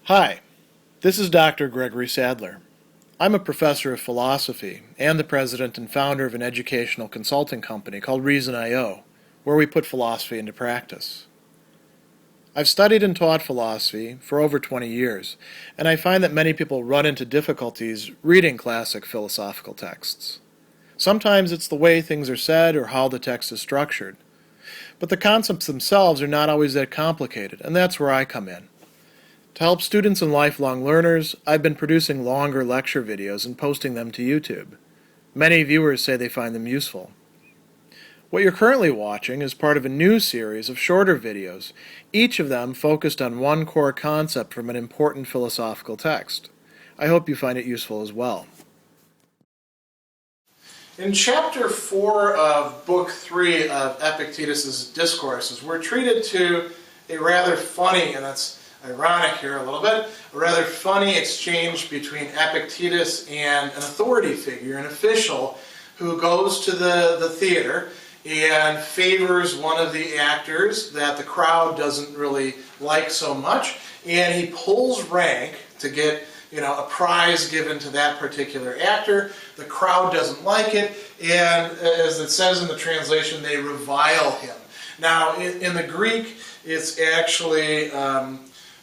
Hi, this is Dr. Gregory Sadler. I'm a professor of philosophy and the president and founder of an educational consulting company called Reason.io, where we put philosophy into practice. I've studied and taught philosophy for over 20 years, and I find that many people run into difficulties reading classic philosophical texts. Sometimes it's the way things are said or how the text is structured. But the concepts themselves are not always that complicated, and that's where I come in. To help students and lifelong learners, I've been producing longer lecture videos and posting them to YouTube. Many viewers say they find them useful. What you're currently watching is part of a new series of shorter videos, each of them focused on one core concept from an important philosophical text. I hope you find it useful as well. In Chapter 4 of Book 3 of Epictetus Discourses, we're treated to a rather funny, and that's ironic here a little bit, a rather funny exchange between Epictetus and an authority figure, an official, who goes to the theater and favors one of the actors that the crowd doesn't really like so much, and he pulls rank to get a prize given to that particular actor. The crowd doesn't like it, and as it says in the translation, they revile him. Now, in the Greek, it's actually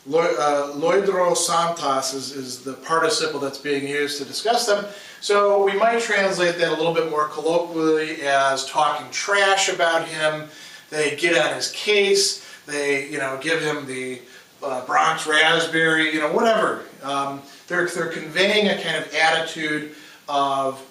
loidro santas is the participle that's being used to discuss them. So we might translate that a little bit more colloquially as talking trash about him. They get on his case. They give him the Bronx raspberry, whatever. They're conveying a kind of attitude of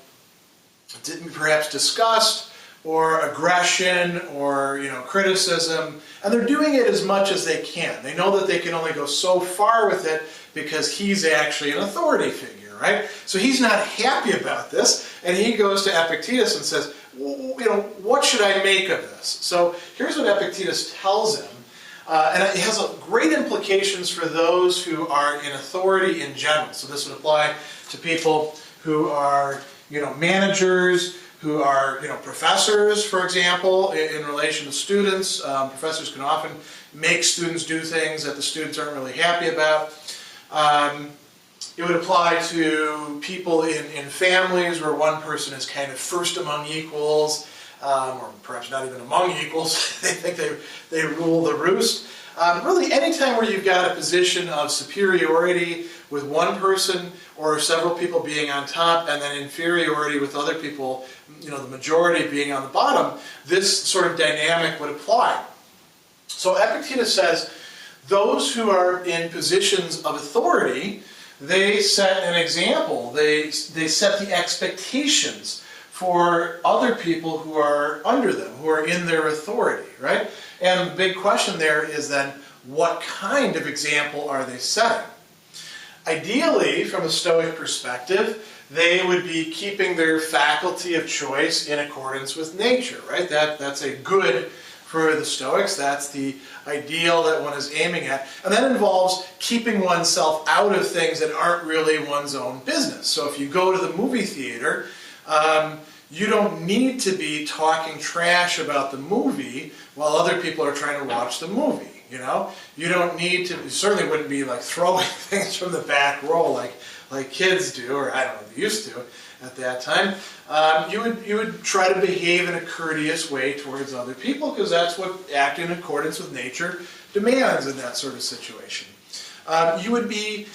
perhaps disgust or aggression or criticism, and they're doing it as much as they can. They know that they can only go so far with it because he's actually an authority figure, right? So he's not happy about this, and he goes to Epictetus and says, what should I make of this? So here's what Epictetus tells him, and it has great implications for those who are in authority in general. So this would apply to people who are, managers, who are, professors, for example, in relation to students. Professors can often make students do things that the students aren't really happy about. It would apply to people in families where one person is kind of first among equals, or perhaps not even among equals. They think they rule the roost. Really, anytime where you've got a position of superiority with one person or several people being on top, and then inferiority with other people, the majority being on the bottom, this sort of dynamic would apply. So Epictetus says those who are in positions of authority, they set an example. They set the expectations for other people who are under them, who are in their authority, right? And the big question there is then, what kind of example are they setting? Ideally, from a Stoic perspective, they would be keeping their faculty of choice in accordance with nature, right? That's a good for the Stoics. That's the ideal that one is aiming at. And that involves keeping oneself out of things that aren't really one's own business. So if you go to the movie theater, you don't need to be talking trash about the movie while other people are trying to watch the movie. You don't need to. You certainly wouldn't be like throwing things from the back row like kids do, or I don't know, they used to at that time. You would try to behave in a courteous way towards other people, because that's what acting in accordance with nature demands in that sort of situation. You would be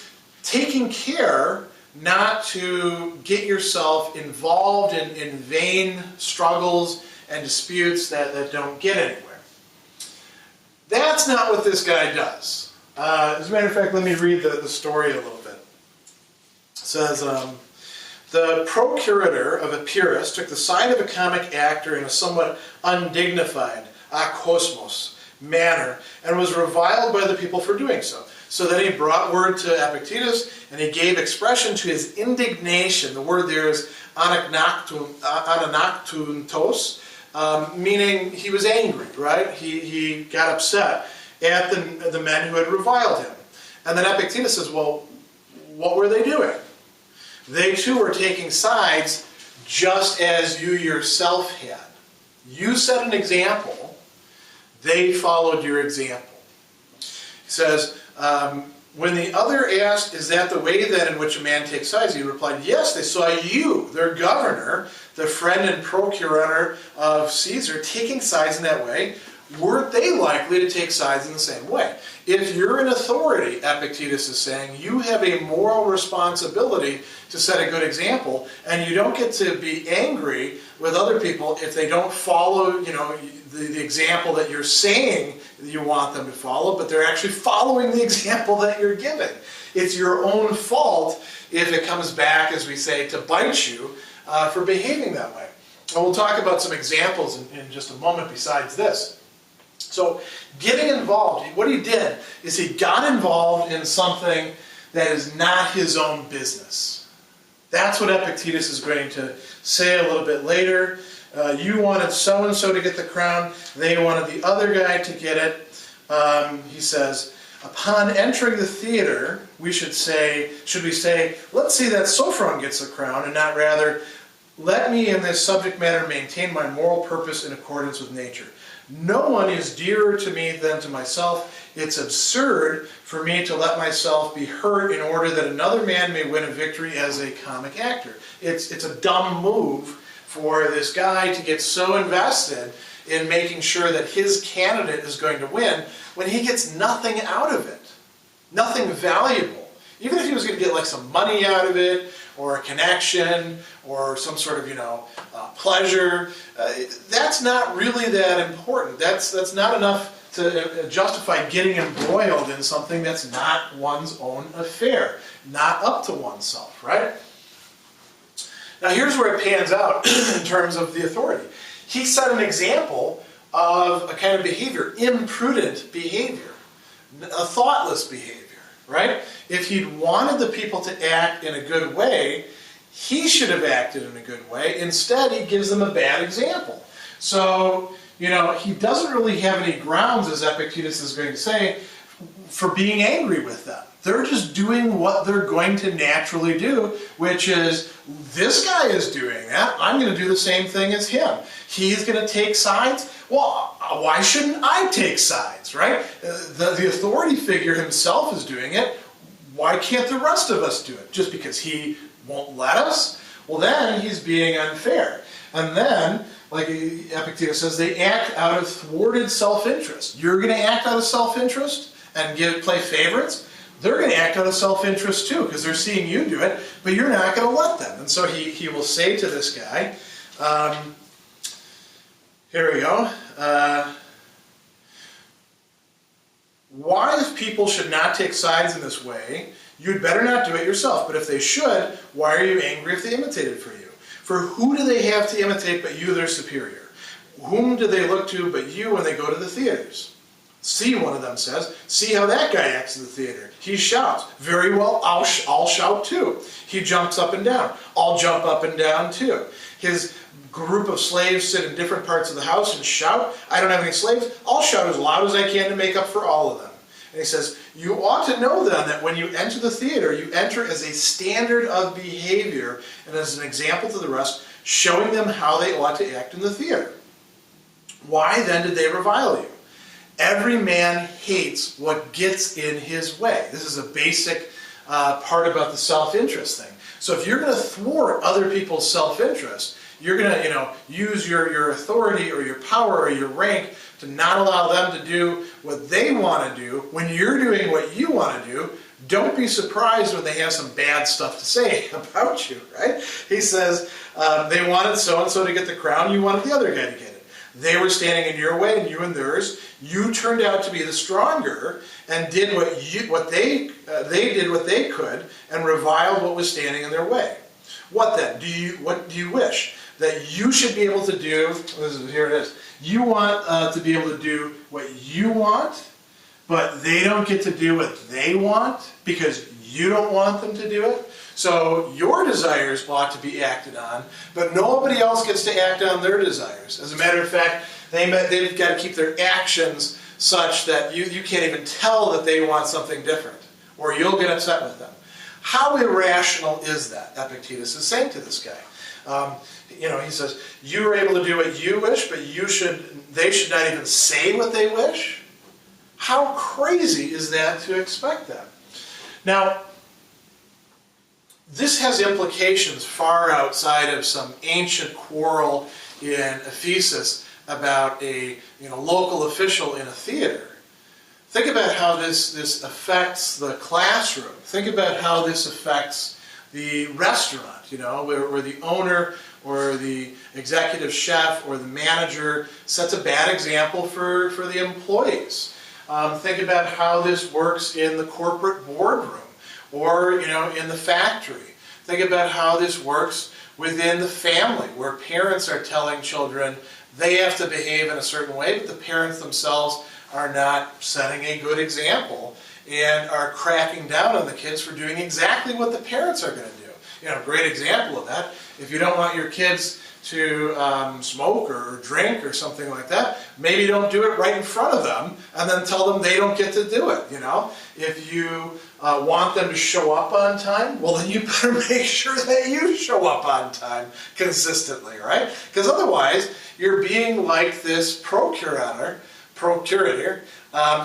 taking care not to get yourself involved in vain struggles and disputes that don't get anywhere. That's not what this guy does. As a matter of fact, let me read the story a little bit. It says, the procurator of Epirus took the side of a comic actor in a somewhat undignified, akosmos manner, and was reviled by the people for doing so. So then he brought word to Epictetus, and he gave expression to his indignation. The word there is ananaktuntos, meaning he was angry, right? He got upset at the men who had reviled him. And then Epictetus says, well, what were they doing? They too were taking sides just as you yourself had. You set an example, they followed your example. He says, When the other asked, is that the way then in which a man takes sides? He replied, yes, they saw you, their governor, the friend and procurator of Caesar, taking sides in that way. Weren't they likely to take sides in the same way? If you're in authority, Epictetus is saying, you have a moral responsibility to set a good example, and you don't get to be angry with other people if they don't follow, the example that you're saying you want them to follow, but they're actually following the example that you're giving. It's your own fault if it comes back, as we say, to bite you for behaving that way. And we'll talk about some examples in just a moment besides this. So getting involved, what he did is he got involved in something that is not his own business. That's what Epictetus is going to say a little bit later. You wanted so-and-so to get the crown, they wanted the other guy to get it. He says, upon entering the theater, should we say, let's see that Sophron gets the crown, and not rather, let me in this subject matter maintain my moral purpose in accordance with nature. No one is dearer to me than to myself. It's absurd for me to let myself be hurt in order that another man may win a victory as a comic actor. It's a dumb move for this guy to get so invested in making sure that his candidate is going to win when he gets nothing out of it. Nothing valuable. Even if he was going to get like some money out of it, or a connection, or some sort of, pleasure, that's not really that important. That's not enough to justify getting embroiled in something that's not one's own affair, not up to oneself, right? Now here's where it pans out in terms of the authority. He set an example of a kind of behavior, imprudent behavior, a thoughtless behavior, right? If he'd wanted the people to act in a good way, he should have acted in a good way. Instead, he gives them a bad example. So, he doesn't really have any grounds, as Epictetus is going to say, for being angry with them. They're just doing what they're going to naturally do, which is, this guy is doing that, I'm going to do the same thing as him. He's going to take sides. Well, why shouldn't I take sides, right? The authority figure himself is doing it. Why can't the rest of us do it? Just because he won't let us? Well, then he's being unfair. And then, like Epictetus says, they act out of thwarted self-interest. You're going to act out of self-interest and play favorites? They're going to act out of self-interest too, because they're seeing you do it, but you're not going to let them. And so he will say to this guy, here we go. Why, if people should not take sides in this way, you'd better not do it yourself. But if they should, why are you angry if they imitate it for you? For who do they have to imitate but you, their superior? Whom do they look to but you when they go to the theaters? See, one of them says, see how that guy acts in the theater. He shouts. Very well, I'll shout too. He jumps up and down. I'll jump up and down too. His group of slaves sit in different parts of the house and shout. I don't have any slaves. I'll shout as loud as I can to make up for all of them. And he says, you ought to know then that when you enter the theater, you enter as a standard of behavior and as an example to the rest, showing them how they ought to act in the theater. Why then did they revile you? Every man hates what gets in his way. This is a basic part about the self-interest thing. So if you're going to thwart other people's self-interest, you're going to, use your authority or your power or your rank to not allow them to do what they want to do when you're doing what you want to do. Don't be surprised when they have some bad stuff to say about you, right? He says, they wanted so-and-so to get the crown, you wanted the other guy to get it. They were standing in your way and you in theirs. You turned out to be the stronger and did they did what they could and reviled what was standing in their way. What then? What do you wish? That you should be able to do, here it is, you want to be able to do what you want, but they don't get to do what they want because you don't want them to do it. So your desires ought to be acted on, but nobody else gets to act on their desires. As a matter of fact, they've got to keep their actions such that you can't even tell that they want something different, or you'll get upset with them. How irrational is that? Epictetus is saying to this guy. He says, you are able to do what you wish, but they should not even say what they wish? How crazy is that to expect that? Now, this has implications far outside of some ancient quarrel in Ephesus about a local official in a theater. Think about how this affects the classroom. Think about how this affects the restaurant, where the owner or the executive chef or the manager sets a bad example for the employees. Think about how this works in the corporate boardroom or in the factory. Think about how this works within the family, where parents are telling children they have to behave in a certain way, but the parents themselves are not setting a good example and are cracking down on the kids for doing exactly what the parents are going to do. A great example of that, if you don't want your kids to smoke or drink or something like that, maybe don't do it right in front of them and then tell them they don't get to do it. If you want them to show up on time, well then you better make sure that you show up on time consistently, right? Because otherwise you're being like this procurator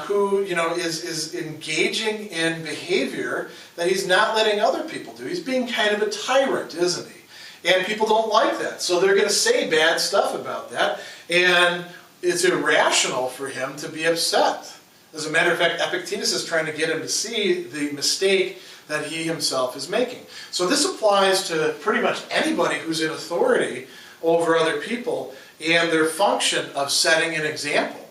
who is engaging in behavior that he's not letting other people do. He's being kind of a tyrant, isn't he? And people don't like that, so they're going to say bad stuff about that, and it's irrational for him to be upset. As a matter of fact, Epictetus is trying to get him to see the mistake that he himself is making. So this applies to pretty much anybody who's in authority over other people and their function of setting an example.